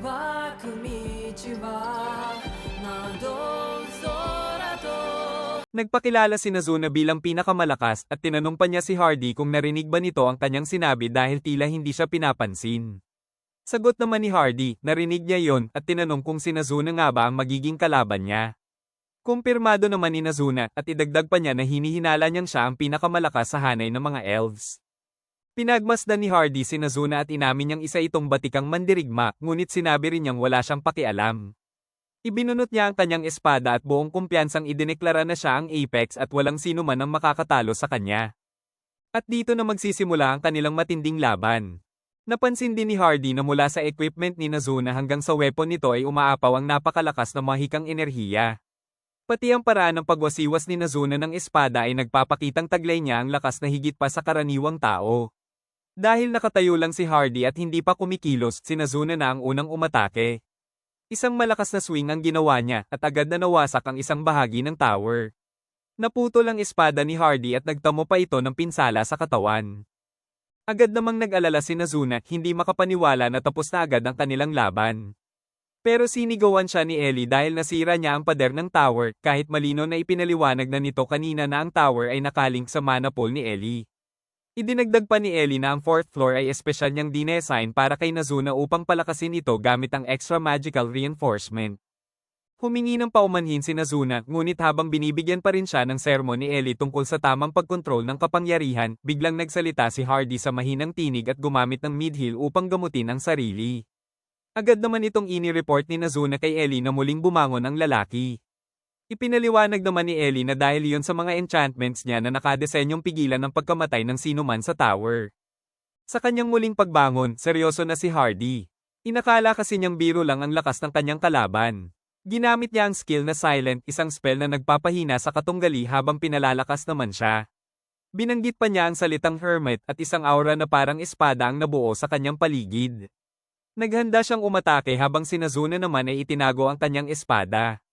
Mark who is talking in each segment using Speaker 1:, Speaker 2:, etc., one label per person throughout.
Speaker 1: ばく道は窓空と
Speaker 2: Nagpakilala si Nazuna bilang pinakamalakas at tinanong pa niya si Hardy kung narinig ba nito ang kanyang sinabi dahil tila hindi siya pinapansin. Sagot naman ni Hardy, narinig niya yon at tinanong kung si Nazuna nga ba ang magiging kalaban niya. Kumpirmado naman ni Nazuna at idagdag pa niya na hinihinala niyang siya ang pinakamalakas sa hanay ng mga elves. Pinagmasdan ni Hardy si Nazuna at inamin niyang isa itong batikang mandirigma, ngunit sinabi rin niyang wala siyang pakialam. Ibinunot niya ang kanyang espada at buong kumpiyansang idineklara na siya ang Apex at walang sino man ang makakatalo sa kanya. At dito na magsisimula ang kanilang matinding laban. Napansin din ni Hardy na mula sa equipment ni Nazuna hanggang sa weapon nito ay umaapaw ang napakalakas na mahikang enerhiya. Pati ang paraan ng pagwasiwas ni Nazuna ng espada ay nagpapakitang taglay niya ang lakas na higit pa sa karaniwang tao. Dahil nakatayo lang si Hardy at hindi pa kumikilos, si Nazuna na ang unang umatake. Isang malakas na swing ang ginawa niya at agad na nawasak ang isang bahagi ng tower. Naputol ang espada ni Hardy at nagtamo pa ito ng pinsala sa katawan. Agad namang nag-alala si Nazuna, hindi makapaniwala na tapos na agad ang kanilang laban. Pero sinigawan siya ni Ellie dahil nasira niya ang pader ng tower, kahit malino na ipinaliwanag na nito kanina na ang tower ay nakalink sa mana pool ni Ellie. Idinagdag pa ni Ellie na ang 4th floor ay espesyal niyang dinesign para kay Nazuna upang palakasin ito gamit ang extra magical reinforcement. Humingi ng paumanhin si Nazuna, ngunit habang binibigyan pa rin siya ng sermon ni Ellie tungkol sa tamang pagkontrol ng kapangyarihan, biglang nagsalita si Hardy sa mahinang tinig at gumamit ng mid-heal upang gamutin ang sarili. Agad naman itong ini-report ni Nazuna kay Ellie na muling bumangon ang lalaki. Ipinaliwanag naman ni Ellie na dahil iyon sa mga enchantments niya na nakadesenyong pigilan ng pagkamatay ng sinuman sa tower. Sa kanyang muling pagbangon, seryoso na si Hardy. Inakala kasi niyang biro lang ang lakas ng kanyang kalaban. Ginamit niya ang skill na Silent, isang spell na nagpapahina sa katunggali habang pinalalakas naman siya. Binanggit pa niya ang salitang Hermit at isang aura na parang espada ang nabuo sa kanyang paligid. Naghanda siyang umatake habang si Nazuna naman ay itinago ang kanyang espada.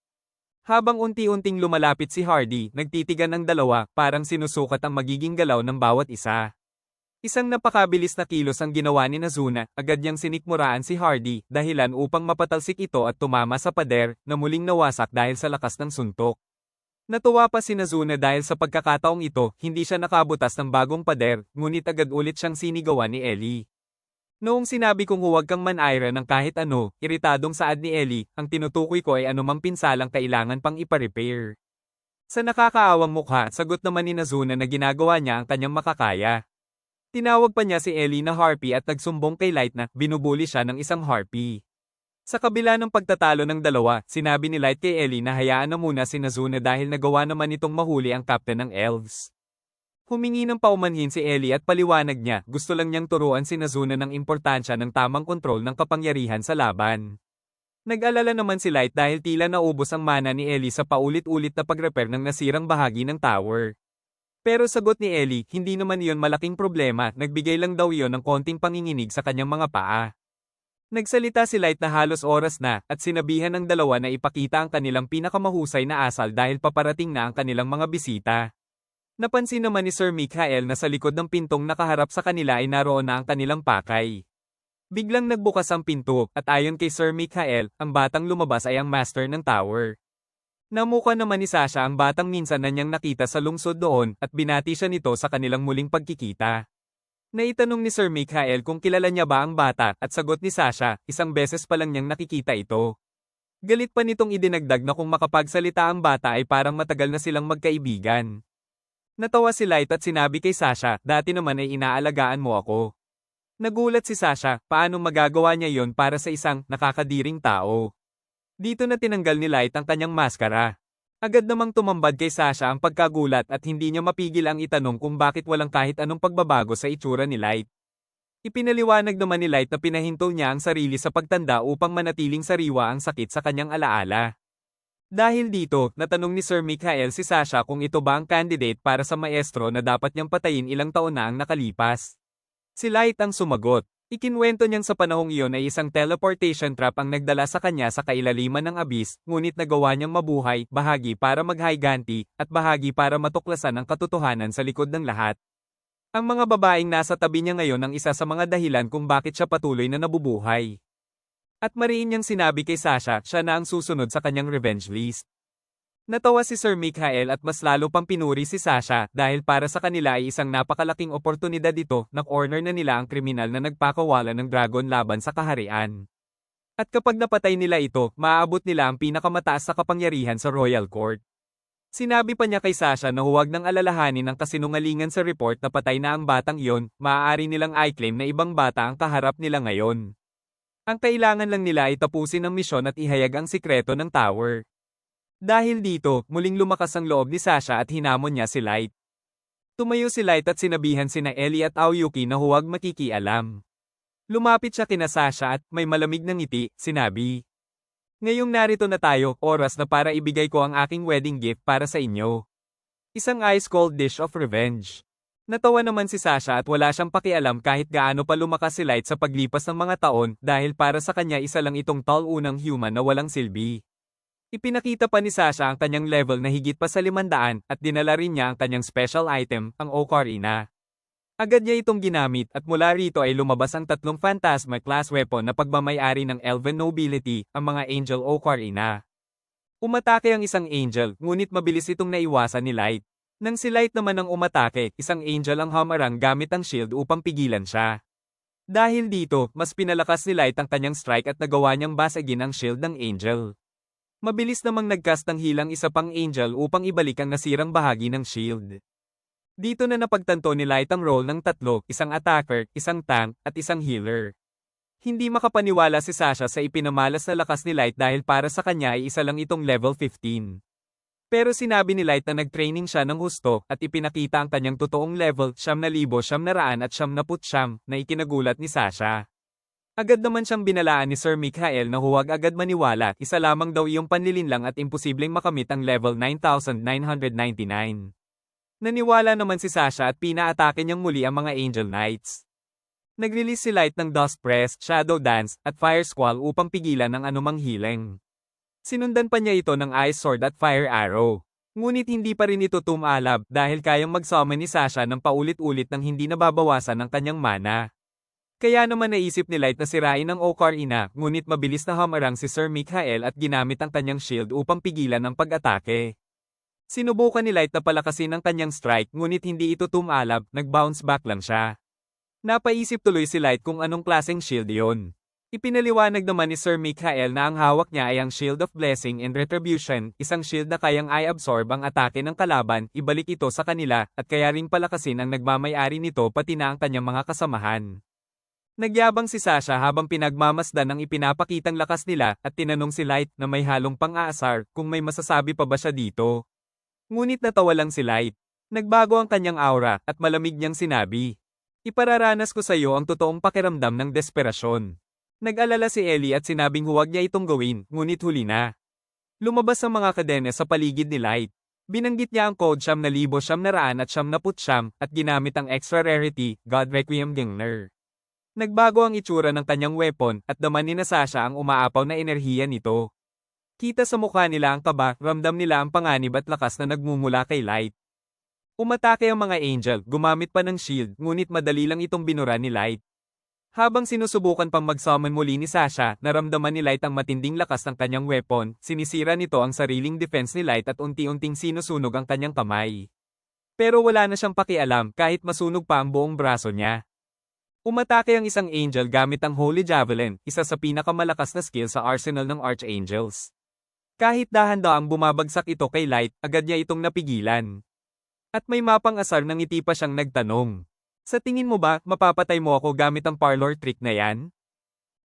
Speaker 2: Habang unti-unting lumalapit si Hardy, nagtitigan ng dalawa, parang sinusukat ang magiging galaw ng bawat isa. Isang napakabilis na kilos ang ginawa ni Nazuna, agad niyang sinikmuraan si Hardy, dahilan upang mapatalsik ito at tumama sa pader, na muling nawasak dahil sa lakas ng suntok. Natuwa pa si Nazuna dahil sa pagkakataong ito, hindi siya nakabutas ng bagong pader, ngunit agad ulit siyang sinigawan ni Ellie. Noong sinabi kong huwag kang manayra ng kahit ano, iritadong saad ni Ellie, ang tinutukoy ko ay anumang pinsalang kailangan pang ipa-repair. Sa nakakaawang mukha, sagot naman ni Nazuna na ginagawa niya ang kanyang makakaya. Tinawag pa niya si Ellie na Harpy at nagsumbong kay Light na binubuli siya ng isang Harpy. Sa kabila ng pagtatalo ng dalawa, sinabi ni Light kay Ellie na hayaan na muna si Nazuna dahil nagawa naman itong mahuli ang captain ng elves. Humingi ng paumanhin si Ellie at paliwanag niya, gusto lang niyang turuan si Nazuna ng importansya ng tamang kontrol ng kapangyarihan sa laban. Nag-alala naman si Light dahil tila naubos ang mana ni Ellie sa paulit-ulit na pag-repair ng nasirang bahagi ng tower. Pero sagot ni Ellie, hindi naman iyon malaking problema, nagbigay lang daw iyon ng konting panginginig sa kanyang mga paa. Nagsalita si Light na halos oras na, at sinabihan ng dalawa na ipakita ang kanilang pinakamahusay na asal dahil paparating na ang kanilang mga bisita. Napansin naman ni Sir Mikhael na sa likod ng pintong nakaharap sa kanila ay naroon na ang kanilang pakay. Biglang nagbukas ang pinto, at ayon kay Sir Mikhael, ang batang lumabas ay ang master ng tower. Namuka naman ni Sasha ang batang minsan na niyang nakita sa lungsod doon at binati siya nito sa kanilang muling pagkikita. Naitanong ni Sir Mikhael kung kilala niya ba ang bata at sagot ni Sasha, isang beses pa lang niyang nakikita ito. Galit pa nitong idinagdag na kung makapagsalita ang bata ay parang matagal na silang magkaibigan. Natawa si Light at sinabi kay Sasha, dati naman ay inaalagaan mo ako. Nagulat si Sasha, paano magagawa niya yon para sa isang nakakadiring tao? Dito na tinanggal ni Light ang kanyang maskara. Agad namang tumambad kay Sasha ang pagkagulat at hindi niya mapigil ang itanong kung bakit walang kahit anong pagbabago sa itsura ni Light. Ipinaliwanag naman ni Light na pinahinto niya ang sarili sa pagtanda upang manatiling sariwa ang sakit sa kanyang alaala. Dahil dito, natanong ni Sir Mikhael si Sasha kung ito ba ang candidate para sa maestro na dapat niyang patayin ilang taon na ang nakalipas. Si Light ang sumagot. Ikinwento niyang sa panahong iyon ay isang teleportation trap ang nagdala sa kanya sa kailaliman ng abyss, ngunit nagawa niyang mabuhay, bahagi para maghiganti, at bahagi para matuklasan ang katotohanan sa likod ng lahat. Ang mga babaeng nasa tabi niya ngayon ang isa sa mga dahilan kung bakit siya patuloy na nabubuhay. At mariin niyang sinabi kay Sasha siya na ang susunod sa kanyang revenge list. Natawa si Sir Mikhael at mas lalo pang pinuri si Sasha dahil para sa kanila ay isang napakalaking oportunidad ito na corner na nila ang kriminal na nagpakawala ng dragon laban sa kaharian. At kapag napatay nila ito, maaabot nila ang pinakamataas sa kapangyarihan sa Royal Court. Sinabi pa niya kay Sasha na huwag nang alalahanin ang kasinungalingan sa report na patay na ang batang iyon, maaari nilang i-claim na ibang bata ang kaharap nila ngayon. Ang kailangan lang nila ay tapusin ang misyon at ihayag ang sikreto ng tower. Dahil dito, muling lumakas ang loob ni Sasha at hinamon niya si Light. Tumayo si Light at sinabihan sina Ellie at Aoyuki na huwag makikialam. Lumapit siya kina Sasha at may malamig na ngiti, sinabi. Ngayong narito na tayo, oras na para ibigay ko ang aking wedding gift para sa inyo. Isang ice-cold dish of revenge. Natawa naman si Sasha at wala siyang pakialam kahit gaano pa lumakas si Light sa paglipas ng mga taon dahil para sa kanya isa lang itong tall unang human na walang silbi. Ipinakita pa ni Sasha ang kanyang level na higit pa sa 500 at dinala rin niya ang kanyang special item, ang Ocarina. Agad niya itong ginamit at mula rito ay lumabas ang 3 Phantasma class weapon na pagmamay-ari ng Elven Nobility, ang mga Angel Ocarina. Umatake ang isang Angel, ngunit mabilis itong naiwasan ni Light. Nang si Light naman ang umatake, isang Angel ang hamarang gamit ang shield upang pigilan siya. Dahil dito, mas pinalakas ni Light ang kanyang strike at nagawa niyang basagin ang shield ng Angel. Mabilis namang nagcast ng hilang isa pang Angel upang ibalik ang nasirang bahagi ng shield. Dito na napagtanto ni Light ang role ng 3, isang attacker, isang tank, at isang healer. Hindi makapaniwala si Sasha sa ipinamalas na lakas ni Light dahil para sa kanya ay isa lang itong level 15. Pero sinabi ni Light na nag-training siya ng husto at ipinakita ang kanyang totoong level 9,999 na ikinagulat ni Sasha. Agad naman siyang binalaan ni Sir Mikhael na huwag agad maniwala, isa lamang daw iyong panlilinlang at imposibleng makamit ang level 9,999. Naniwala naman si Sasha at pinaatake niyang muli ang mga Angel Knights. Nag-release si Light ng Dust Press, Shadow Dance, at Fire Squall upang pigilan ang anumang healing. Sinundan pa niya ito ng Ice Sword at Fire Arrow. Ngunit hindi pa rin ito tumalab dahil kayang mag-summon ni Sasha ng paulit-ulit nang hindi nababawasan ang kanyang mana. Kaya naman naisip ni Light na sirain ang Ocarina, ngunit mabilis na hamarang si Sir Mikhael at ginamit ang kanyang shield upang pigilan ang pag-atake. Sinubukan ni Light na palakasin ang kanyang strike ngunit hindi ito tumalab, nag-bounce back lang siya. Napaisip tuloy si Light kung anong klaseng shield iyon. Ipinaliwanag naman ni Sir Mikhael na ang hawak niya ay ang Shield of Blessing and Retribution, isang shield na kayang i-absorb ang atake ng kalaban, ibalik ito sa kanila, at kaya ring palakasin ang nagmamay-ari nito pati na ang kanyang mga kasamahan. Nagyabang si Sasha habang pinagmamasdan ang ipinapakitang lakas nila at tinanong si Light na may halong pang-aasar kung may masasabi pa ba siya dito. Ngunit natawa lang si Light. Nagbago ang kanyang aura at malamig niyang sinabi. Ipararanas ko sa iyo ang totoong pakiramdam ng desperasyon. Nag-alala si Ellie at sinabing huwag niya itong gawin, ngunit huli na. Lumabas ang mga kadena sa paligid ni Light. Binanggit niya ang code 9,999 at ginamit ang extra rarity, God Requiem Gengner. Nagbago ang itsura ng kanyang weapon at daman ni Sasha ang umaapaw na enerhiya nito. Kita sa mukha nila ang kaba, ramdam nila ang panganib at lakas na nagmumula kay Light. Umatake ang mga Angel, gumamit pa ng shield, ngunit madali lang itong binura ni Light. Habang sinusubukan pang mag-summon muli ni Sasha, naramdaman ni Light ang matinding lakas ng kanyang weapon, sinisira nito ang sariling defense ni Light at unti-unting sinusunog ang kanyang kamay. Pero wala na siyang pakialam kahit masunog pa ang buong braso niya. Umatake ang isang Angel gamit ang Holy Javelin, isa sa pinakamalakas na skill sa arsenal ng Archangels. Kahit dahan-daang bumabagsak ito kay Light, agad niya itong napigilan. At may mapang-asar ng ngiti pa siyang nagtanong. Sa tingin mo ba, mapapatay mo ako gamit ang parlor trick na yan?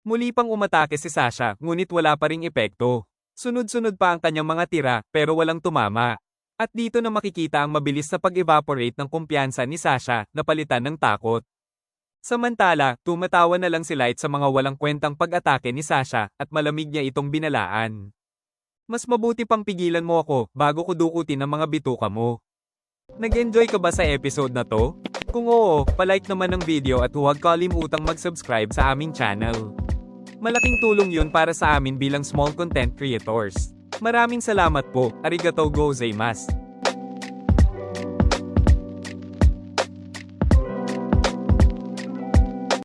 Speaker 2: Muli pang umatake si Sasha, ngunit wala pa ring epekto. Sunod-sunod pa ang kanyang mga tira, pero walang tumama. At dito na makikita ang mabilis na pag-evaporate ng kumpiyansa ni Sasha, na palitan ng takot. Samantala, tumatawa na lang si Light sa mga walang kwentang pag-atake ni Sasha, at malamig niya itong binalaan. Mas mabuti pang pigilan mo ako, bago ko dukutin ang mga bituka mo. Nag-enjoy ka ba sa episode na to? Kung oo, palike naman ng video at huwag kalimutang mag-subscribe sa aming channel. Malaking tulong yun para sa amin bilang small content creators. Maraming salamat po, arigatou gozaimasu.